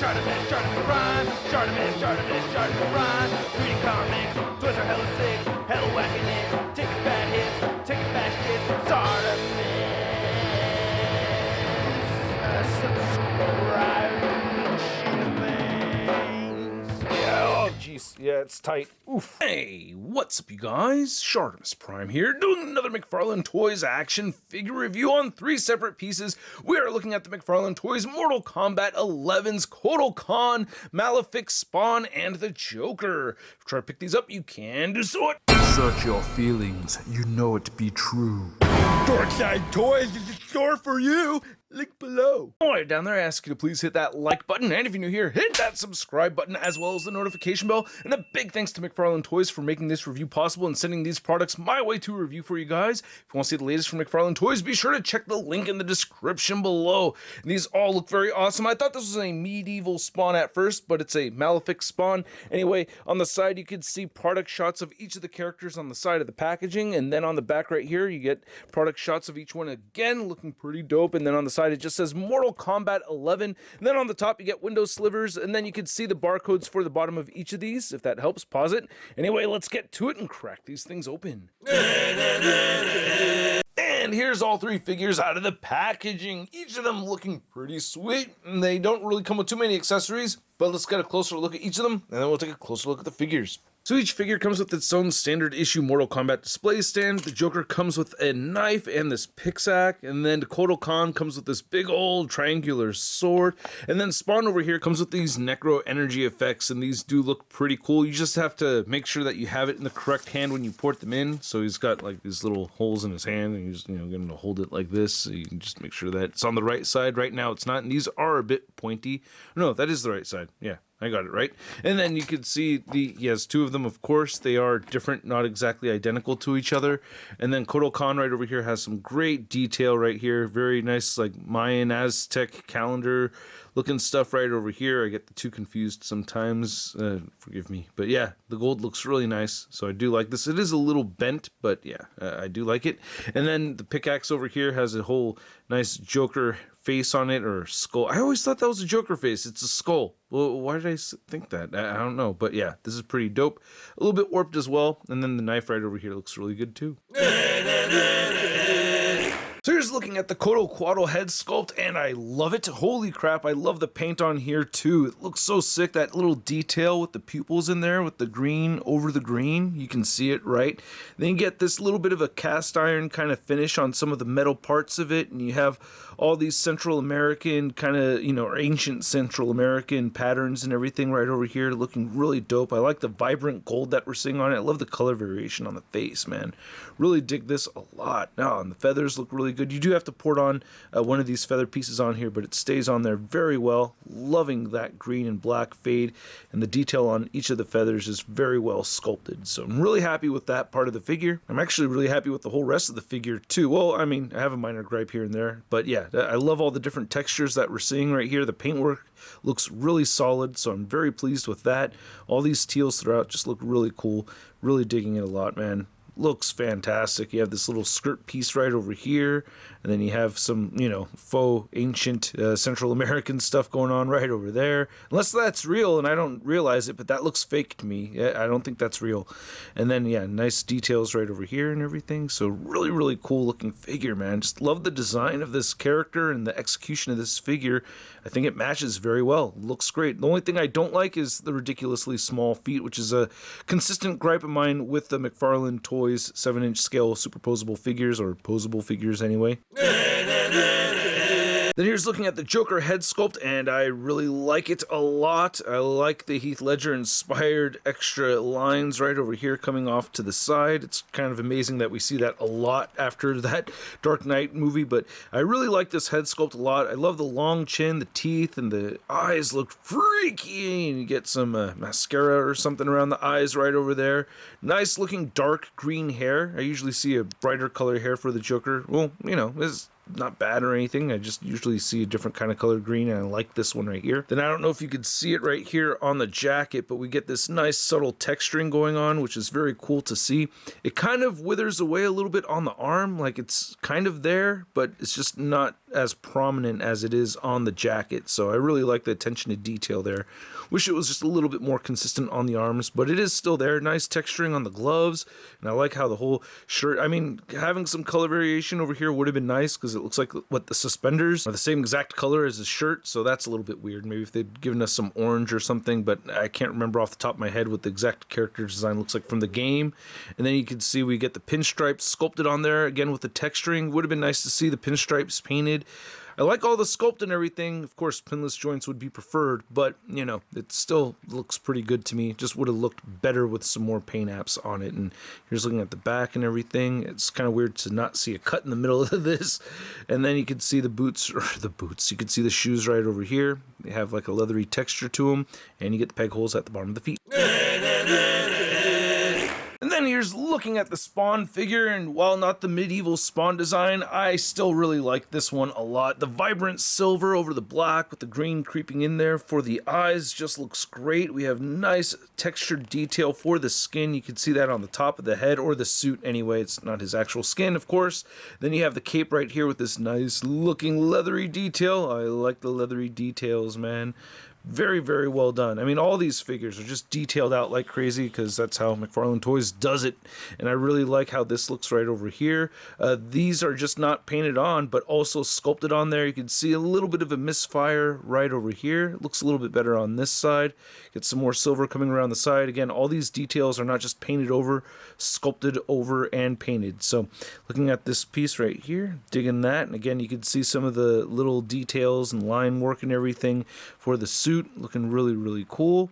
ShartimusPrime, ShartimusPrime. Reading comics, toys are hella sick, hella whacking it, taking bad hits, taking bad shit. Subscribe. Oh, jeez. Yeah, it's tight. Oof. Hey, what's up, you guys? ShartimusPrime here, doing another McFarlaneToys action figure review on 3 separate pieces. We are looking at the McFarlaneToys Mortal Kombat 11's Kotal Kahn, Malefik Spawn, and the Joker. If you try to pick these up, you can do so. Search your feelings, you know it be true. Darkside Toys is a store for you. Link below. Alright, down there, I ask you to please hit that like button, and if you're new here, hit that subscribe button as well as the notification bell. And a big thanks to McFarlaneToys for making this review possible and sending these products my way to review for you guys. If you want to see the latest from McFarlaneToys, be sure to check the link in the description below. And these all look very awesome. I thought this was a medieval Spawn at first, but it's a Malefik Spawn. Anyway, on the side you can see product shots of each of the characters on the side of the packaging, and then on the back right here you get product shots of each one again, looking pretty dope. And then on the side it just says Mortal Kombat 11, and then on the top you get window slivers, and then you can see the barcodes for the bottom of each of these. If that helps, pause it. Anyway, let's get to it and crack these things open. And here's all 3 figures out of the packaging, each of them looking pretty sweet, and they don't really come with too many accessories, but let's get a closer look at each of them, and then we'll take a closer look at the figures. So each figure comes with its own standard issue Mortal Kombat display stand. The Joker comes with a knife and this pickaxe, and then Kotal Kahn comes with this big old triangular sword, and then Spawn over here comes with these necro energy effects, and these do look pretty cool. You just have to make sure that you have it in the correct hand when you port them in. So he's got like these little holes in his hand, and he's going to hold it like this. So you can just make sure that it's on the right side. Right now it's not, and these are a bit pointy. No, that is the right side. Yeah. I got it right. And then you can see he has 2 of them, of course. They are different, not exactly identical to each other. And then Kotal Kahn right over here has some great detail right here. Very nice, like Mayan Aztec calendar looking stuff right over here. I get the 2 confused sometimes. Forgive me. But yeah, the gold looks really nice. So I do like this. It is a little bent, but yeah, I do like it. And then the pickaxe over here has a whole nice Joker face on it, or skull. I always thought that was a Joker face. It's a skull. Well, why did I think that? I don't know. But yeah, this is pretty dope. A little bit warped as well. And then the knife right over here looks really good too. So here's looking at the Quetzalcoatl head sculpt, and I love it. Holy crap, I love the paint on here too. It looks so sick, that little detail with the pupils in there, with the green over the green. You can see it, right? Then you get this little bit of a cast iron kind of finish on some of the metal parts of it, and you have all these Central American kind of, or ancient Central American patterns and everything right over here, looking really dope. I like the vibrant gold that we're seeing on it. I love the color variation on the face, man. Really dig this a lot. Now, and the feathers look really good. You do have to port on one of these feather pieces on here, but it stays on there very well. Loving that green and black fade, and the detail on each of the feathers is very well sculpted. So I'm really happy with that part of the figure. I'm actually really happy with the whole rest of the figure too. Well, I mean, I have a minor gripe here and there, but yeah, I love all the different textures that we're seeing right here. The paintwork looks really solid, so I'm very pleased with that. All these teals throughout just look really cool. Really digging it a lot, man. Looks fantastic. You have this little skirt piece right over here, and then you have some, faux ancient Central American stuff going on right over there. Unless that's real and I don't realize it, but that looks fake to me. I don't think that's real. And then, yeah, nice details right over here and everything. So really, really cool looking figure, man. Just love the design of this character and the execution of this figure. I think it matches very well. Looks great. The only thing I don't like is the ridiculously small feet, which is a consistent gripe of mine with the McFarlaneToys 7-inch scale superposable figures, or posable figures anyway. Then here's looking at the Joker head sculpt, and I really like it a lot. I like the Heath Ledger inspired extra lines right over here coming off to the side. It's kind of amazing that we see that a lot after that Dark Knight movie, but I really like this head sculpt a lot. I love the long chin, the teeth, and the eyes look freaky, and you get some mascara or something around the eyes right over there. Nice looking dark green hair. I usually see a brighter color hair for the Joker. Well, it's not bad or anything. I just usually see a different kind of colored green, and I like this one right here. Then I don't know if you could see it right here on the jacket, but we get this nice subtle texturing going on, which is very cool to see. It kind of withers away a little bit on the arm, like it's kind of there, but it's just not as prominent as it is on the jacket. So I really like the attention to detail there. Wish it was just a little bit more consistent on the arms, but it is still there. Nice texturing on the gloves, and I like how the whole shirt, I mean, having some color variation over here would have been nice, because it looks like what the suspenders are the same exact color as his shirt, so that's a little bit weird. Maybe if they'd given us some orange or something, but I can't remember off the top of my head what the exact character design looks like from the game. And then you can see we get the pinstripes sculpted on there, again with the texturing. Would have been nice to see the pinstripes painted. I like all the sculpt and everything. Of course, pinless joints would be preferred, but, you know, it still looks pretty good to me. Just would have looked better with some more paint apps on it. And here's looking at the back and everything. It's kind of weird to not see a cut in the middle of this. And then you can see the boots, you can see the shoes right over here. They have like a leathery texture to them, and you get the peg holes at the bottom of the feet. And then here's looking at the Spawn figure, and while not the medieval Spawn design, I still really like this one a lot. The vibrant silver over the black with the green creeping in there for the eyes just looks great. We have nice textured detail for the skin. You can see that on the top of the head, or the suit anyway. It's not his actual skin, of course. Then you have the cape right here with this nice looking leathery detail. I like the leathery details, man. Very, very well done. I mean, all these figures are just detailed out like crazy, because that's how McFarlaneToys does it. And I really like how this looks right over here. These are just not painted on, but also sculpted on there. You can see a little bit of a misfire right over here. It looks a little bit better on this side. Get some more silver coming around the side. Again, all these details are not just painted over, sculpted over and painted. So looking at this piece right here, digging that. And again, you can see some of the little details and line work and everything for the suit. Looking really, really cool.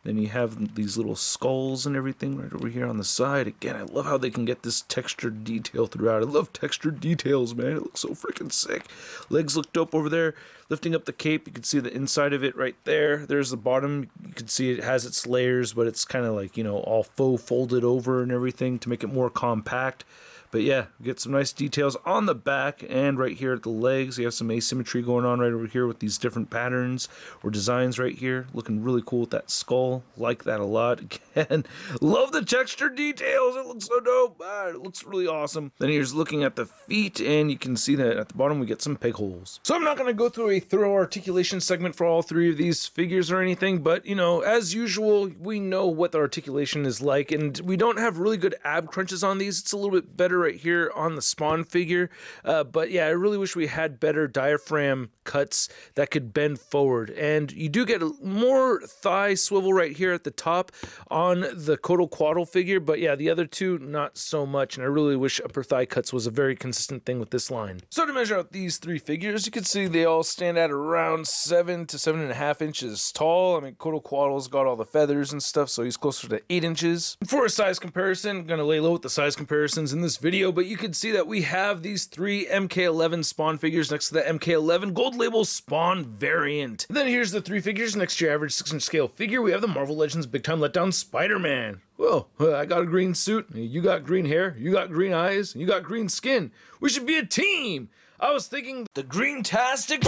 Then you have these little skulls and everything right over here on the side. Again, I love how they can get this textured detail throughout. I love textured details, man. It looks so freaking sick. Legs look dope over there. Lifting up the cape, you can see the inside of it right there. There's the bottom. You can see it has its layers, but it's kind of like, you know, all faux folded over and everything to make it more compact. But yeah, get some nice details on the back and right here at the legs. You have some asymmetry going on right over here with these different patterns or designs right here. Looking really cool with that skull. Like that a lot. Again, love the texture details. It looks so dope. It looks really awesome. Then here's looking at the feet, and you can see that at the bottom we get some peg holes. So I'm not going to go through a thorough articulation segment for all three of these figures or anything, but, you know, as usual, we know what the articulation is like, and we don't have really good ab crunches on these. It's a little bit better right here on the Spawn figure, but yeah, I really wish we had better diaphragm cuts that could bend forward. And you do get more thigh swivel right here at the top on the Kotal Kahn figure, but yeah, the other two not so much, and I really wish upper thigh cuts was a very consistent thing with this line. So to measure out these three figures, you can see they all stand at around 7 to 7.5 inches tall. I mean, Kotal Kahn's got all the feathers and stuff, so he's closer to 8 inches. For a size comparison, I'm gonna lay low with the size comparisons in this video, but you can see that we have these three MK11 Spawn figures next to the MK11 gold label Spawn variant. And then here's the three figures next to your average 6-inch scale figure. We have the Marvel Legends Big Time Letdown Spider-Man. Well, I got a green suit, you got green hair, you got green eyes, you got green skin. We should be a team. I was thinking the Green-tastic.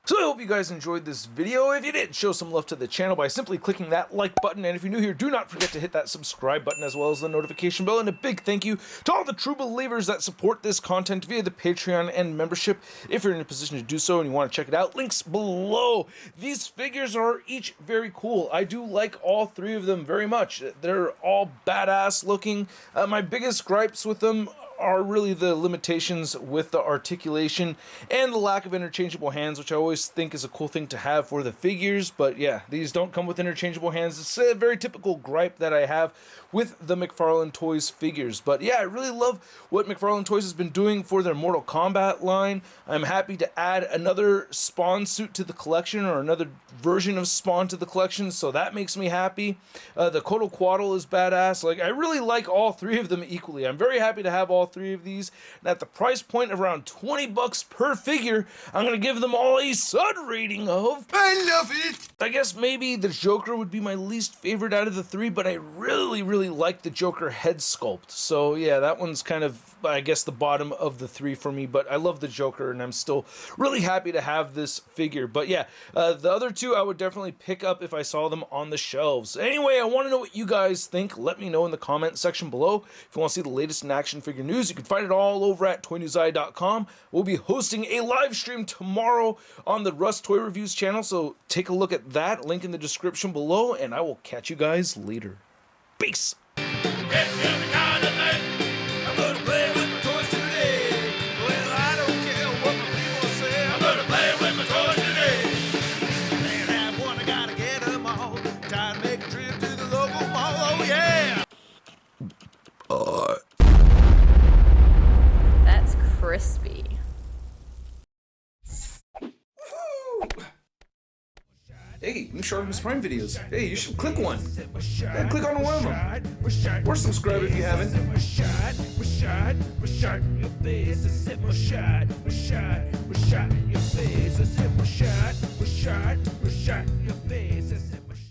So I hope you guys enjoyed this video. If you did, show some love to the channel by simply clicking that like button. And if you're new here, do not forget to hit that subscribe button as well as the notification bell. And a big thank you to all the true believers that support this content via the Patreon and membership. If you're in a position to do so and you want to check it out, links below. These figures are each very cool. I do like all three of them very much. They're all badass looking. My biggest gripes with them are really the limitations with the articulation and the lack of interchangeable hands, which I always think is a cool thing to have for the figures. But yeah, these don't come with interchangeable hands. It's a very typical gripe that I have with the McFarlaneToys figures. But yeah, I really love what McFarlaneToys has been doing for their Mortal Kombat line. I'm happy to add another Spawn suit to the collection, or another version of Spawn to the collection, so that makes me happy. The Kotal Kahn is badass. Like, I really like all three of them equally. I'm very happy to have all three of these. And at the price point of around 20 bucks per figure, I'm going to give them all a Sud rating of... I love it! I guess maybe the Joker would be my least favorite out of the three, but I really, really like the Joker head sculpt. So yeah, that one's kind of, I guess, the bottom of the three for me, but I love the Joker, and I'm still really happy to have this figure. But yeah, the other two I would definitely pick up if I saw them on the shelves. Anyway, I want to know what you guys think. Let me know in the comment section below. If you want to see the latest in action figure news, you can find it all over at toynewseye.com. We'll be hosting a live stream tomorrow on the Russ Toy Reviews channel, so take a look at that, link in the description below, and I will catch you guys later. Peace! That's crispy. Hey, new ShartimusPrime videos. Hey, you should click one. Yeah, click on one of them. Or subscribe if you haven't. Your face.